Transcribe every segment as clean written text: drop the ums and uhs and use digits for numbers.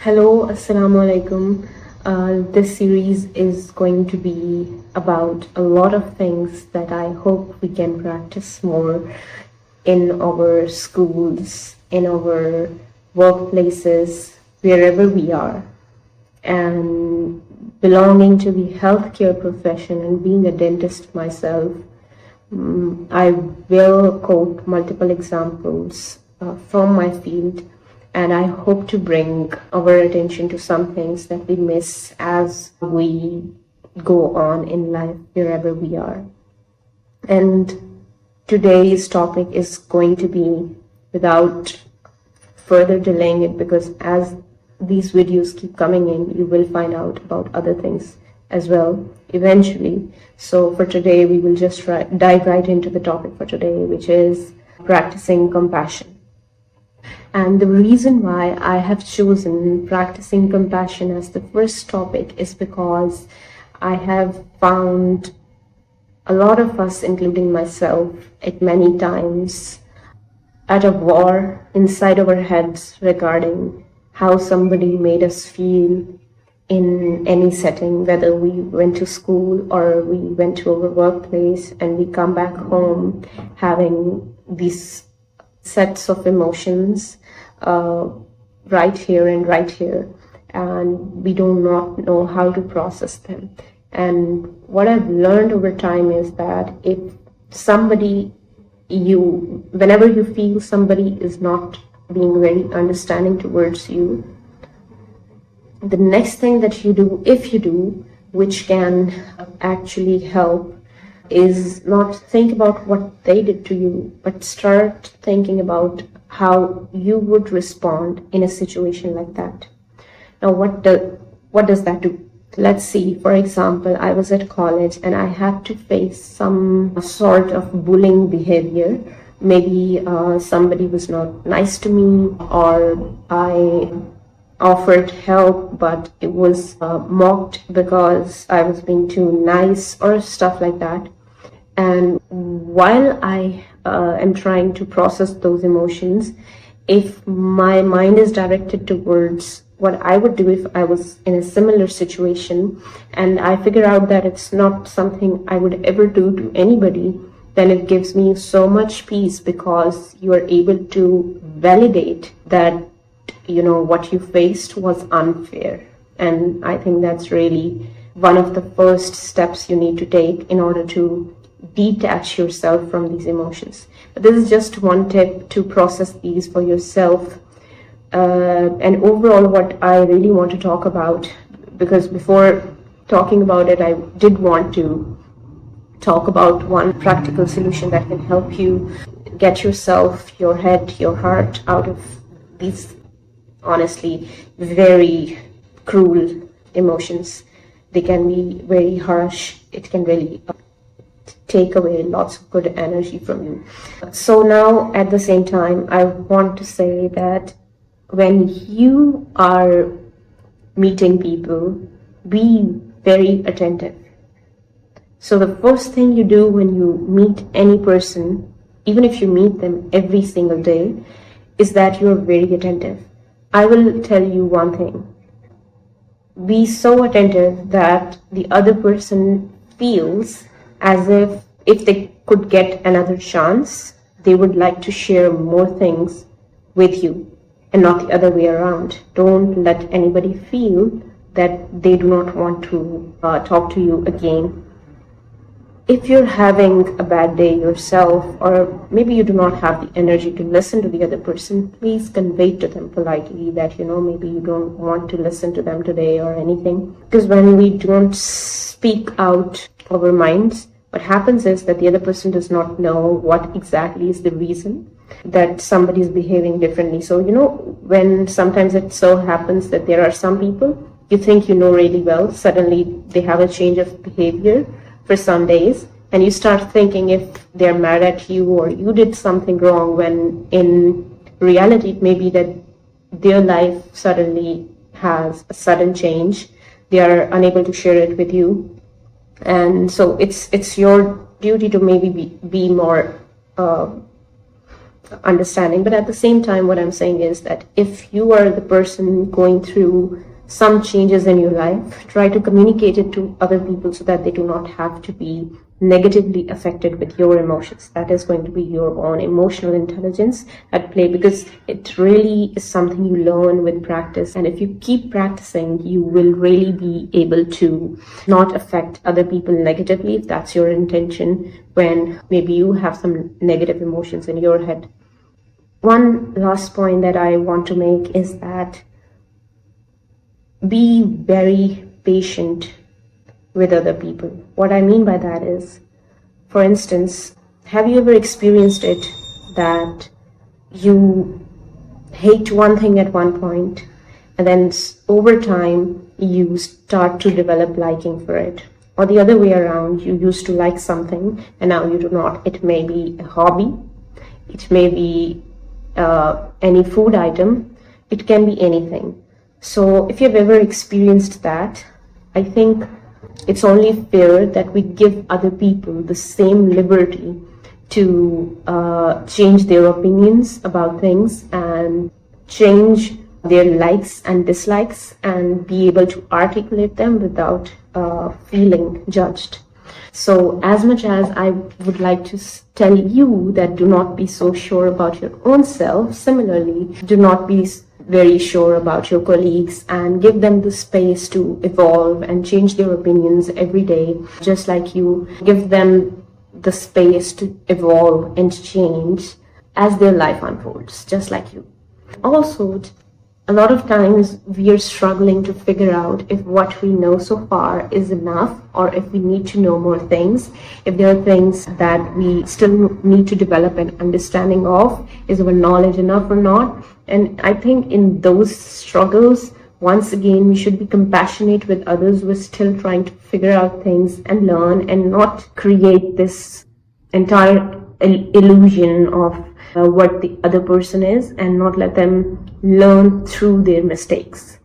Hello, Assalamu alaikum. This series is going to be about a lot of things that I hope we can practice more in our schools, in our workplaces, wherever we are. And belonging to the healthcare profession and being a dentist myself, I will quote multiple examples from my field, and I hope to bring our attention to some things that we miss as we go on in life wherever we are. And today's topic is going to be, without further delaying it, because as these videos keep coming in, you will find out about other things as well eventually. So for today, we will just dive right into the topic for today, which is practicing compassion. And the reason why I have chosen practicing compassion as the first topic is because I have found a lot of us, including myself, at many times at a war inside our heads regarding how somebody made us feel in any setting, whether we went to school or we went to our workplace, and we come back home having these sets of emotions right here and right here, and we do not know how to process them. And what I've learned over time is that if whenever you feel somebody is not being very understanding towards you, the next thing that you do, if you do, which can actually help, is not think about what they did to you, but start thinking about how you would respond in a situation like that. Now, what does that do? Let's see, for example, I was at college and I had to face some sort of bullying behavior. Maybe somebody was not nice to me, or I offered help, but it was mocked because I was being too nice or stuff like that. And while I am trying to process those emotions, if my mind is directed towards what I would do if I was in a similar situation, and I figure out that it's not something I would ever do to anybody, then it gives me so much peace, because you are able to validate that what you faced was unfair. And I think that's really one of the first steps you need to take in order to detach yourself from these emotions. But this is just one tip to process these for yourself. And overall, what I really want to talk about, because before talking about it, I did want to talk about one practical solution that can help you get yourself, your head, your heart out of these honestly very cruel emotions. They can be very harsh. It can really take away lots of good energy from you. So now, at the same time, I want to say that when you are meeting people, be very attentive. So the first thing you do when you meet any person, even if you meet them every single day, is that you're very attentive. I will tell you one thing. Be so attentive that the other person feels as if they could get another chance, they would like to share more things with you, and not the other way around. Don't let anybody feel that they do not want to talk to you again. If you're having a bad day yourself, or maybe you do not have the energy to listen to the other person, please convey to them politely that, maybe you don't want to listen to them today or anything. Because when we don't speak out our minds, what happens is that the other person does not know what exactly is the reason that somebody is behaving differently. So, when sometimes it so happens that there are some people you think you know really well, suddenly they have a change of behavior for some days, and you start thinking if they're mad at you or you did something wrong, when in reality it may be that their life suddenly has a sudden change. They are unable to share it with you, and so it's your duty to maybe be more understanding. But at the same time, what I'm saying is that if you are the person going through some changes in your life, try to communicate it to other people so that they do not have to be negatively affected with your emotions. That is going to be your own emotional intelligence at play, because it really is something you learn with practice. And if you keep practicing, you will really be able to not affect other people negatively, if that's your intention, when maybe you have some negative emotions in your head. One last point that I want to make is that be very patient with other people. What I mean by that is, for instance, have you ever experienced it that you hate one thing at one point and then over time you start to develop liking for it? Or the other way around, you used to like something and now you do not. It may be a hobby, it may be any food item, it can be anything. So if you've ever experienced that, I think it's only fair that we give other people the same liberty to change their opinions about things and change their likes and dislikes and be able to articulate them without feeling judged. So as much as I would like to tell you that do not be so sure about your own self, similarly, do not be very sure about your colleagues and give them the space to evolve and change their opinions every day, just like you give them the space to evolve and change as their life unfolds, just like you. Also, a lot of times we are struggling to figure out if what we know so far is enough or if we need to know more things, if there are things that we still need to develop an understanding of, is our knowledge enough or not. And I think in those struggles, once again, we should be compassionate with others who are still trying to figure out things and learn, and not create this entire illusion of what the other person is, and not let them learn through their mistakes.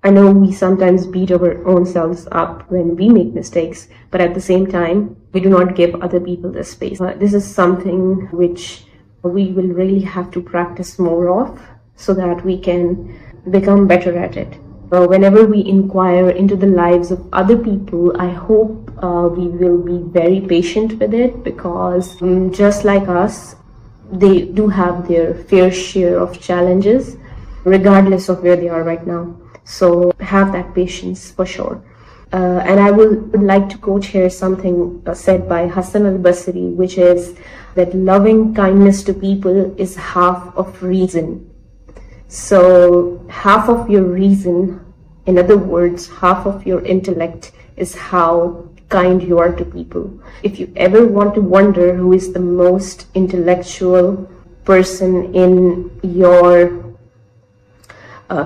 I know we sometimes beat our own selves up when we make mistakes, but at the same time, we do not give other people the space. This is something which we will really have to practice more of so that we can become better at it. Whenever we inquire into the lives of other people, I hope we will be very patient with it, because just like us, they do have their fair share of challenges, regardless of where they are right now. So have that patience for sure. And I would like to quote here something said by Hasan al Basri, which is that loving kindness to people is half of reason. So half of your reason, in other words, half of your intellect, is how kind you are to people. If you ever want to wonder who is the most intellectual person in your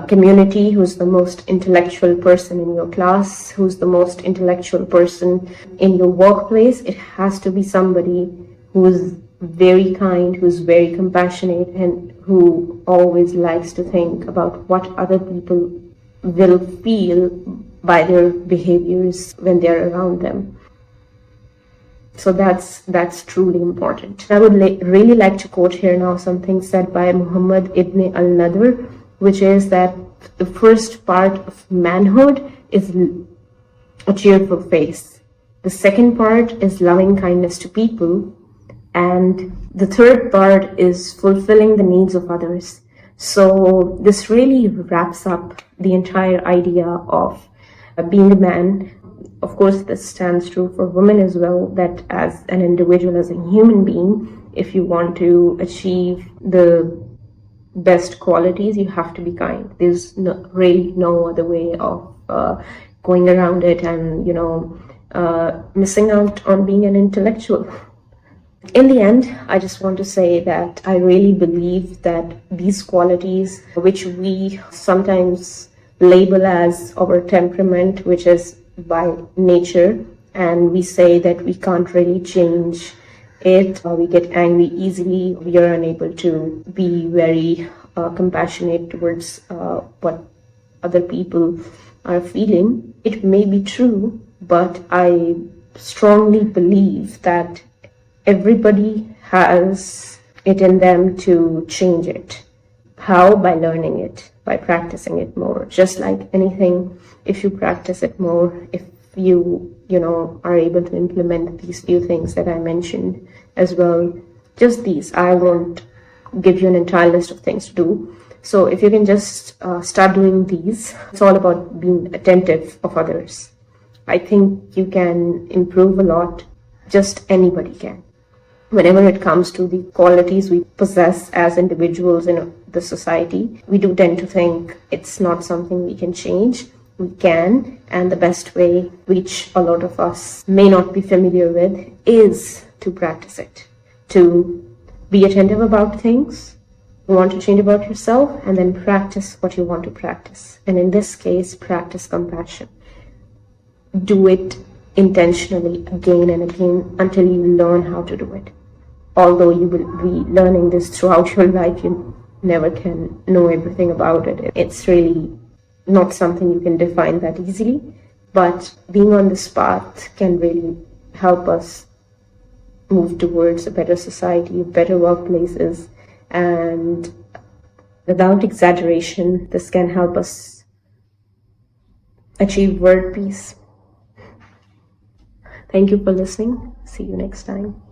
community, who's the most intellectual person in your class, who's the most intellectual person in your workplace, it has to be somebody who's very kind, who's very compassionate, and who always likes to think about what other people will feel by their behaviors when they're around them. So that's truly important. I would really like to quote here now something said by Muhammad ibn al-Nadr, which is that the first part of manhood is a cheerful face. The second part is loving kindness to people. And the third part is fulfilling the needs of others. So this really wraps up the entire idea of being a man. Of course, this stands true for women as well, that as an individual, as a human being, if you want to achieve the best qualities, you have to be kind. There's really no other way of going around it and, missing out on being an intellectual. In the end, I just want to say that I really believe that these qualities, which we sometimes label as our temperament, which is by nature, and we say that we can't really change it, we get angry easily, we are unable to be very compassionate towards what other people are feeling. It may be true, but I strongly believe that everybody has it in them to change it. How? By learning it, by practicing it more. Just like anything, if you practice it more, if you are able to implement these few things that I mentioned as well, just these, I won't give you an entire list of things to do. So if you can just start doing these, it's all about being attentive of others. I think you can improve a lot. Just anybody can. Whenever it comes to the qualities we possess as individuals in the society, we do tend to think it's not something we can change. We can, and the best way, which a lot of us may not be familiar with, is to practice it. To be attentive about things you want to change about yourself, and then practice what you want to practice. And in this case, practice compassion. Do it intentionally again and again until you learn how to do it. Although you will be learning this throughout your life, you never can know everything about it. It's really not something you can define that easily, but being on this path can really help us move towards a better society, better workplaces, and without exaggeration, this can help us achieve world peace. Thank you for listening. See you next time.